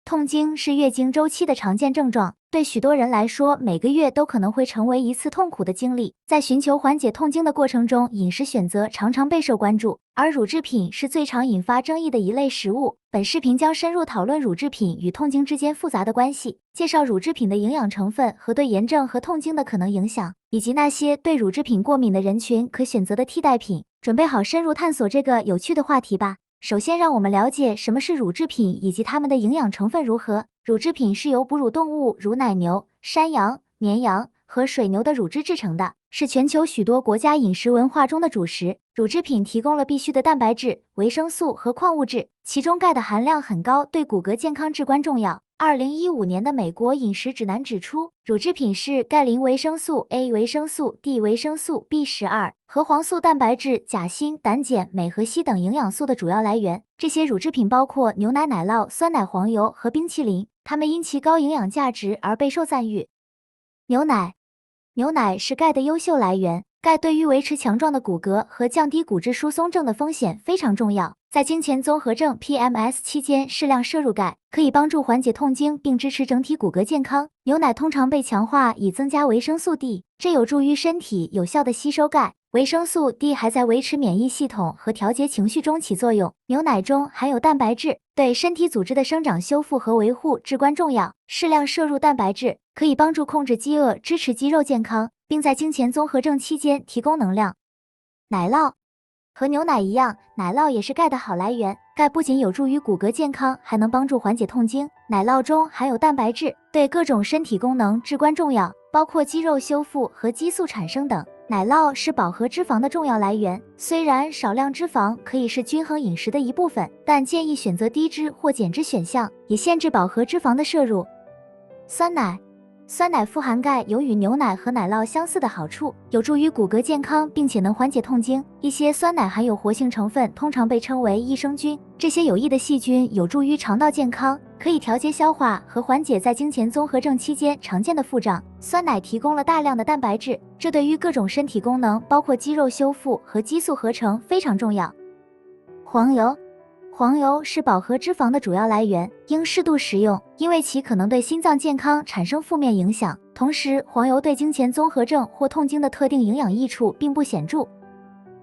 痛经是月经周期的常见症状，对许多人来说，每个月都可能会成为一次痛苦的经历。在寻求缓解痛经的过程中，饮食选择常常备受关注，而乳制品是最常引发争议的一类食物。本视频将深入讨论乳制品与痛经之间复杂的关系，介绍乳制品的营养成分和对炎症和痛经的可能影响，以及那些对乳制品过敏的人群可选择的替代品。准备好深入探索这个有趣的话题吧。首先，让我们了解什么是乳制品以及它们的营养成分如何。乳制品是由哺乳动物如奶牛、山羊、绵羊和水牛的乳汁制成的，是全球许多国家饮食文化中的主食。乳制品提供了必需的蛋白质、维生素和矿物质，其中钙的含量很高，对骨骼健康至关重要。2015年的美国饮食指南指出，乳制品是钙磷维生素 A、维生素 D、维生素 B12、核黄素蛋白质、钾锌、胆碱、镁和硒等营养素的主要来源。这些乳制品包括牛奶、奶酪、酸奶、黄油和冰淇淋，它们因其高营养价值而备受赞誉。牛奶，牛奶是钙的优秀来源。钙对于维持强壮的骨骼和降低骨质疏松症的风险非常重要。在经前综合症 PMS 期间适量摄入钙，可以帮助缓解痛经并支持整体骨骼健康。牛奶通常被强化以增加维生素 D， 这有助于身体有效地吸收钙。维生素 D 还在维持免疫系统和调节情绪中起作用。牛奶中含有蛋白质，对身体组织的生长、修复和维护至关重要。适量摄入蛋白质可以帮助控制饥饿，支持肌肉健康，并在经前综合症期间提供能量。奶酪和牛奶一样，奶酪也是钙的好来源。钙不仅有助于骨骼健康，还能帮助缓解痛经。奶酪中含有蛋白质，对各种身体功能至关重要，包括肌肉修复和激素产生等。奶酪是饱和脂肪的重要来源，虽然少量脂肪可以是均衡饮食的一部分，但建议选择低脂或减脂选项，以限制饱和脂肪的摄入。酸奶，酸奶富含钙，有与牛奶和奶酪相似的好处，有助于骨骼健康，并且能缓解痛经。一些酸奶含有活性成分，通常被称为益生菌，这些有益的细菌有助于肠道健康，可以调节消化和缓解在经前综合症期间常见的腹胀。酸奶提供了大量的蛋白质，这对于各种身体功能，包括肌肉修复和激素合成非常重要。黄油，黄油是饱和脂肪的主要来源，应适度食用，因为其可能对心脏健康产生负面影响。同时，黄油对经前综合症或痛经的特定营养益处并不显著。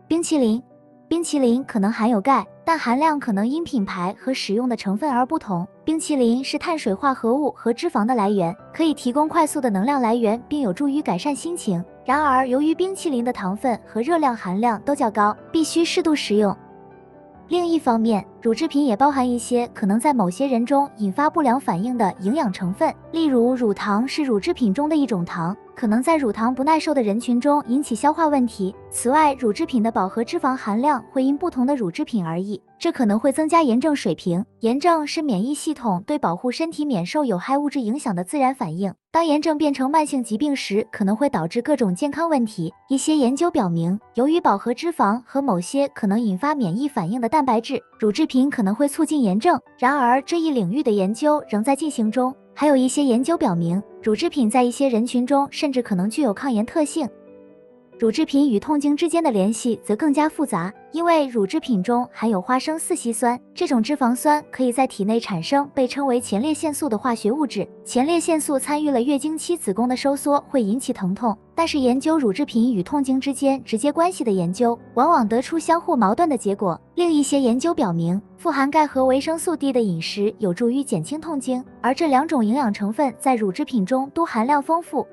冰淇淋，冰淇淋可能含有钙，但含量可能因品牌和使用的成分而不同。冰淇淋是碳水化合物和脂肪的来源，可以提供快速的能量来源，并有助于改善心情。然而，由于冰淇淋的糖分和热量含量都较高，必须适度食用。另一方面，乳制品也包含一些可能在某些人中引发不良反应的营养成分，例如乳糖是乳制品中的一种糖，可能在乳糖不耐受的人群中引起消化问题。此外，乳制品的饱和脂肪含量会因不同的乳制品而异，这可能会增加炎症水平。炎症是免疫系统对保护身体免受有害物质影响的自然反应，当炎症变成慢性疾病时，可能会导致各种健康问题。一些研究表明，由于饱和脂肪和某些可能引发免疫反应的蛋白质，乳制品可能会促进炎症。然而，这一领域的研究仍在进行中，还有一些研究表明，乳制品在一些人群中甚至可能具有抗炎特性。乳制品与痛经之间的联系则更加复杂，因为乳制品中含有花生四烯酸，这种脂肪酸可以在体内产生被称为前列腺素的化学物质。前列腺素参与了月经期子宫的收缩，会引起疼痛。但是研究乳制品与痛经之间直接关系的研究，往往得出相互矛盾的结果。另一些研究表明，富含钙和维生素 D 的饮食有助于减轻痛经，而这两种营养成分在乳制品中都含量丰富。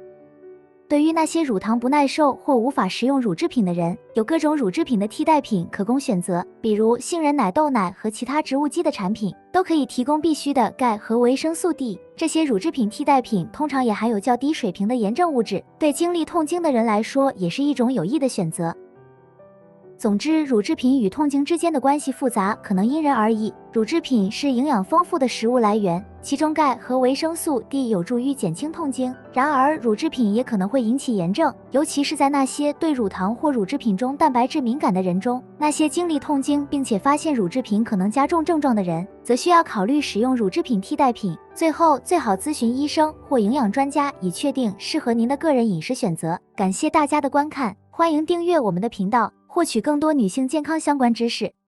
对于那些乳糖不耐受或无法食用乳制品的人，有各种乳制品的替代品可供选择，比如杏仁奶、豆奶和其他植物基的产品，都可以提供必需的钙和维生素 D。这些乳制品替代品通常也含有较低水平的炎症物质，对经历痛经的人来说也是一种有益的选择。总之，乳制品与痛经之间的关系复杂，可能因人而异。乳制品是营养丰富的食物来源，其中钙和维生素 D 有助于减轻痛经。然而，乳制品也可能会引起炎症，尤其是在那些对乳糖或乳制品中蛋白质敏感的人中。那些经历痛经并且发现乳制品可能加重症状的人，则需要考虑使用乳制品替代品。最后，最好咨询医生或营养专家，以确定适合您的个人饮食选择。感谢大家的观看，欢迎订阅我们的频道，获取更多女性健康相关知识。